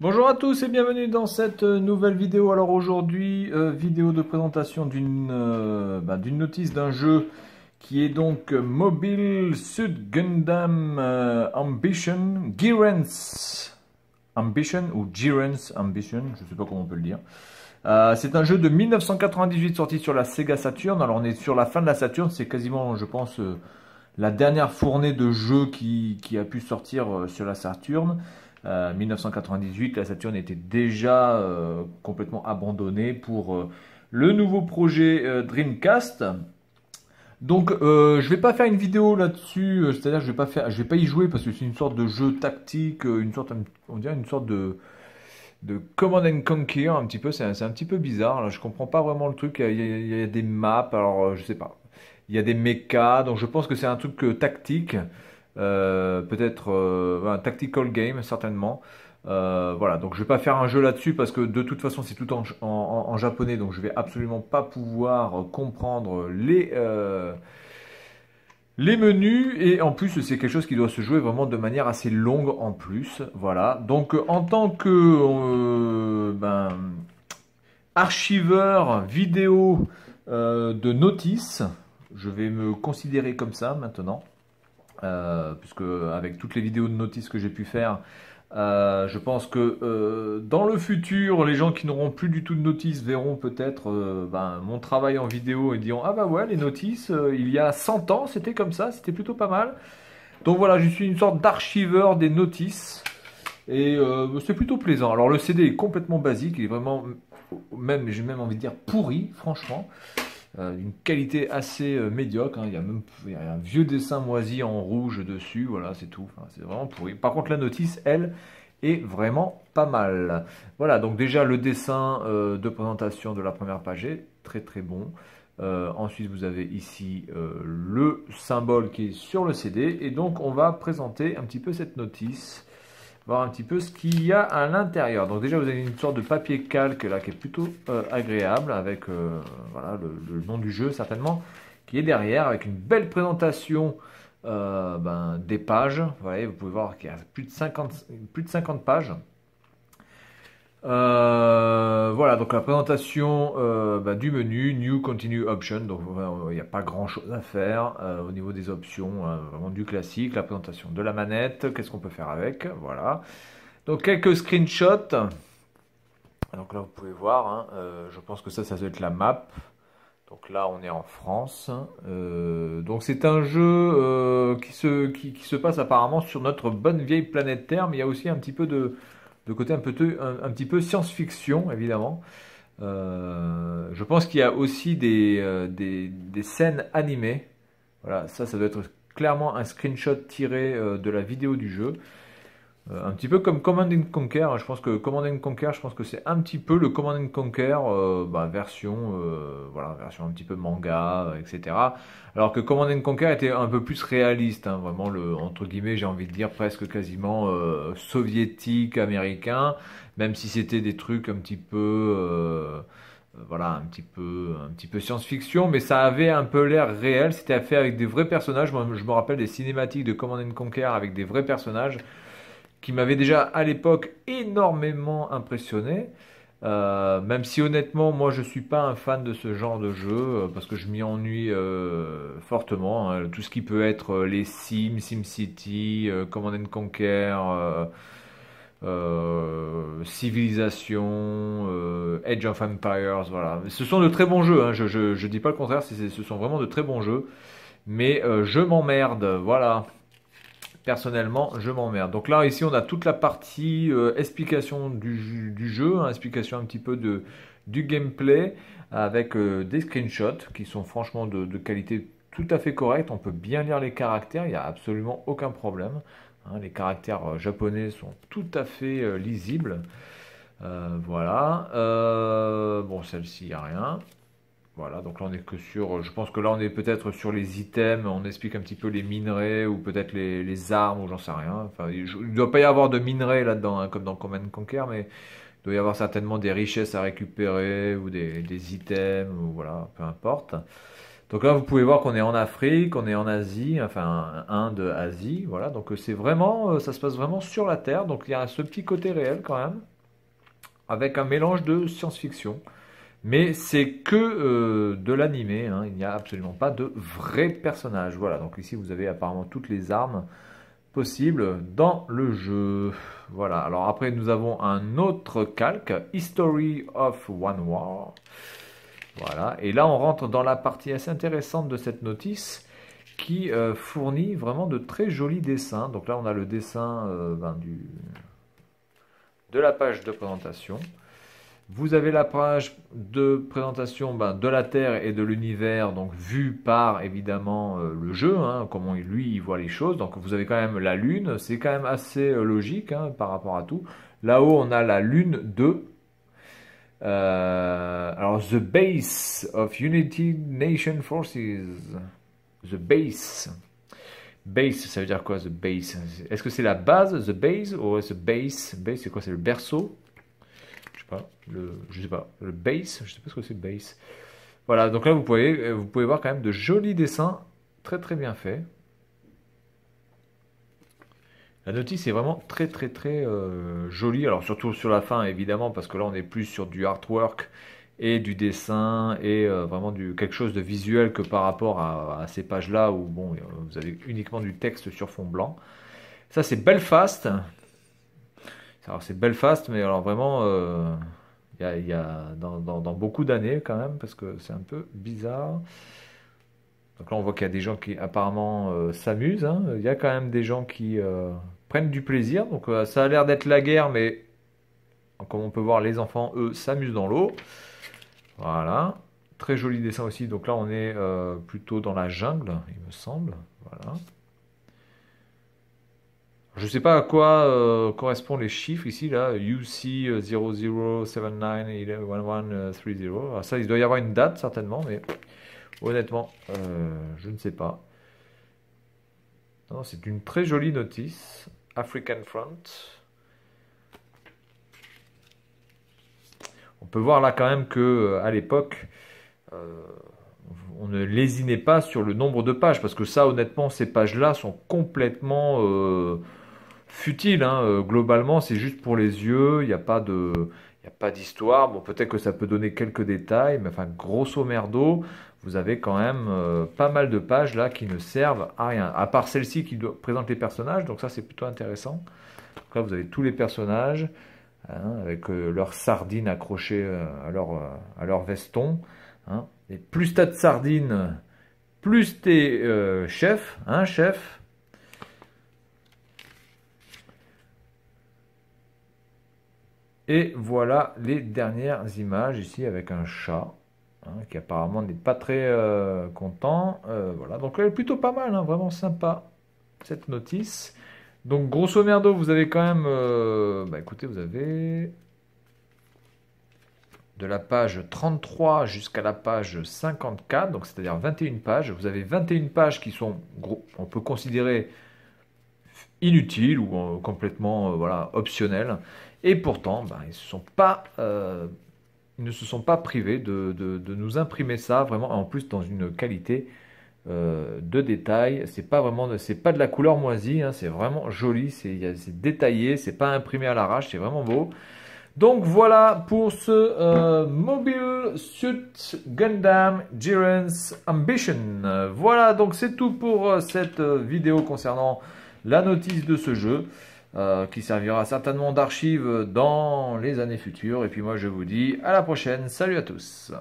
Bonjour à tous et bienvenue dans cette nouvelle vidéo. Alors aujourd'hui, vidéo de présentation d'une notice d'un jeu qui est donc Mobile Suit Gundam Ambition, Giran's Ambition ou Giran's Ambition, je ne sais pas comment on peut le dire. C'est un jeu de 1998 sorti sur la Sega Saturn. Alors on est sur la fin de la Saturn, c'est quasiment, je pense, la dernière fournée de jeux qui a pu sortir sur la Saturn. 1998, la Saturn était déjà complètement abandonnée pour le nouveau projet Dreamcast. Donc je vais pas faire une vidéo là-dessus, c'est-à-dire je vais pas y jouer parce que c'est une sorte de jeu tactique, on dirait une sorte de Command and Conquer un petit peu, c'est un petit peu bizarre. Là, je comprends pas vraiment le truc. Il y a des maps, alors je sais pas. Il y a des mechas, donc je pense que c'est un truc tactique, peut-être un tactical game certainement. Voilà, donc je vais pas faire un jeu là-dessus parce que de toute façon c'est tout en japonais, donc je vais absolument pas pouvoir comprendre les menus, et en plus c'est quelque chose qui doit se jouer vraiment de manière assez longue en plus. Voilà, donc en tant que archiveur vidéo de notices, je vais me considérer comme ça maintenant, puisque avec toutes les vidéos de notices que j'ai pu faire, je pense que dans le futur, les gens qui n'auront plus du tout de notices verront peut-être mon travail en vidéo et diront: ah bah ouais, les notices, il y a 100 ans, c'était comme ça, c'était plutôt pas mal. Donc voilà, je suis une sorte d'archiveur des notices, et c'est plutôt plaisant. Alors le CD est complètement basique, il est vraiment, j'ai même envie de dire pourri, franchement. D'une qualité assez médiocre, hein. Il y a un vieux dessin moisi en rouge dessus, voilà, c'est tout. Enfin, c'est vraiment pourri. Par contre, la notice, elle, est vraiment pas mal. Voilà, donc déjà le dessin de présentation de la première page est très très bon. Ensuite, vous avez ici le symbole qui est sur le CD, et donc on va présenter un petit peu cette notice, voir un petit peu ce qu'il y a à l'intérieur. Donc déjà vous avez une sorte de papier calque là qui est plutôt agréable, avec voilà, le nom du jeu certainement qui est derrière, avec une belle présentation des pages. Vous voyez, vous pouvez voir qu'il y a plus de 50 pages. Voilà, donc la présentation du menu, New Continue Option. Donc il n'y a pas grand chose à faire au niveau des options, vraiment du classique. La présentation de la manette, qu'est-ce qu'on peut faire avec, voilà. Donc quelques screenshots. Donc là vous pouvez voir, hein, je pense que ça doit être la map. Donc là on est en France. Donc c'est un jeu qui se passe apparemment sur notre bonne vieille planète Terre, mais il y a aussi un petit peu de côté un petit peu science-fiction, évidemment. Je pense qu'il y a aussi des scènes animées. Voilà, ça doit être clairement un screenshot tiré de la vidéo du jeu. Un petit peu comme Command and Conquer. Je pense que Command and Conquer, je pense que c'est un petit peu le Command and Conquer voilà, version un petit peu manga, etc. Alors que Command and Conquer était un peu plus réaliste, hein, vraiment entre guillemets, j'ai envie de dire presque quasiment soviétique, américain, même si c'était des trucs un petit peu voilà, un petit peu science-fiction, mais ça avait un peu l'air réel. C'était fait avec des vrais personnages. Moi, je me rappelle des cinématiques de Command and Conquer avec des vrais personnages qui m'avait déjà à l'époque énormément impressionné. Même si honnêtement, moi je suis pas un fan de ce genre de jeu parce que je m'y ennuie fortement, hein. Tout ce qui peut être les Sims, SimCity, Command and Conquer, Civilization, Age of Empires, voilà. Ce sont de très bons jeux, hein. Je dis pas le contraire, ce sont vraiment de très bons jeux, mais je m'emmerde, voilà. Personnellement, je m'emmerde. Donc là, ici, on a toute la partie explication du jeu, hein, explication un petit peu du gameplay, avec des screenshots qui sont franchement de qualité tout à fait correcte. On peut bien lire les caractères, il n'y a absolument aucun problème, hein. Les caractères japonais sont tout à fait lisibles. Voilà. Bon, celle-ci, il n'y a rien. Voilà, donc là on est que sur, je pense que là on est peut-être sur les items, on explique un petit peu les minerais ou peut-être les armes ou j'en sais rien. Enfin, il ne doit pas y avoir de minerais là-dedans, hein, comme dans Command and Conquer, mais il doit y avoir certainement des richesses à récupérer ou des items, ou voilà, peu importe. Donc là, vous pouvez voir qu'on est en Afrique, on est en Asie, enfin Inde, Asie, voilà. Donc c'est vraiment, ça se passe vraiment sur la Terre. Donc il y a ce petit côté réel quand même, avec un mélange de science-fiction. Mais c'est que de l'animé, hein. Il n'y a absolument pas de vrais personnages. Voilà, donc ici vous avez apparemment toutes les armes possibles dans le jeu. Voilà, alors après nous avons un autre calque, History of One War. Voilà, et là on rentre dans la partie assez intéressante de cette notice qui fournit vraiment de très jolis dessins. Donc là on a le dessin de la page de présentation. Vous avez la page de présentation de la Terre et de l'univers, donc vue par évidemment le jeu, hein, comment lui il voit les choses. Donc vous avez quand même la Lune, c'est quand même assez logique hein, par rapport à tout. Là-haut on a la Lune 2. Alors, the base of United Nations Forces. The base. Base, ça veut dire quoi, the base? Est-ce que c'est la base, the base, ou the base? Base, c'est quoi? C'est le berceau? Je sais pas. Je sais pas. Le base, je sais pas ce que c'est base. Voilà, donc là, vous pouvez voir quand même de jolis dessins, très très bien faits. La notice est vraiment très très très jolie, alors surtout sur la fin évidemment, parce que là on est plus sur du artwork et du dessin et vraiment quelque chose de visuel que par rapport à ces pages-là où bon, vous avez uniquement du texte sur fond blanc. Ça c'est Belfast. Alors c'est Belfast, mais alors vraiment, il y a dans beaucoup d'années quand même, parce que c'est un peu bizarre. Donc là, on voit qu'il y a des gens qui apparemment s'amusent, hein. Il y a quand même des gens qui prennent du plaisir. Donc ça a l'air d'être la guerre, mais comme on peut voir, les enfants, eux, s'amusent dans l'eau. Voilà. Très joli dessin aussi. Donc là, on est plutôt dans la jungle, il me semble. Voilà. Je ne sais pas à quoi correspondent les chiffres ici, là. UC 00791130. Alors ça, il doit y avoir une date, certainement, mais... Honnêtement, je ne sais pas. Non, c'est une très jolie notice. African Front. On peut voir là quand même que à l'époque, on ne lésinait pas sur le nombre de pages, parce que ça, honnêtement, ces pages-là sont complètement futiles, hein. Globalement, c'est juste pour les yeux. Il n'y a pas d'histoire. Bon, peut-être que ça peut donner quelques détails, mais enfin, grosso merdo, vous avez quand même pas mal de pages là qui ne servent à rien, à part celle-ci qui présente les personnages, donc ça c'est plutôt intéressant. Donc là vous avez tous les personnages hein, avec leurs sardines accrochées à leur veston. Hein. Et plus tu as de sardines, plus tu es chef, hein, chef. Et voilà les dernières images ici avec un chat. Hein, qui apparemment n'est pas très content. Voilà, donc elle est plutôt pas mal, hein, vraiment sympa cette notice. Donc grosso merdo, vous avez quand même, écoutez, vous avez de la page 33 jusqu'à la page 54, donc c'est-à-dire 21 pages. Vous avez 21 pages qui sont, on peut considérer inutiles ou complètement voilà, optionnelles. Et pourtant, ils ne se sont pas privés de nous imprimer ça vraiment en plus dans une qualité de détail. C'est pas de la couleur moisie, hein, c'est vraiment joli, c'est détaillé, c'est pas imprimé à l'arrache, c'est vraiment beau. Donc voilà pour ce Mobile Suit Gundam Jiren's Ambition. Voilà, donc c'est tout pour cette vidéo concernant la notice de ce jeu. Qui servira certainement d'archive dans les années futures. Et puis moi je vous dis à la prochaine. Salut à tous.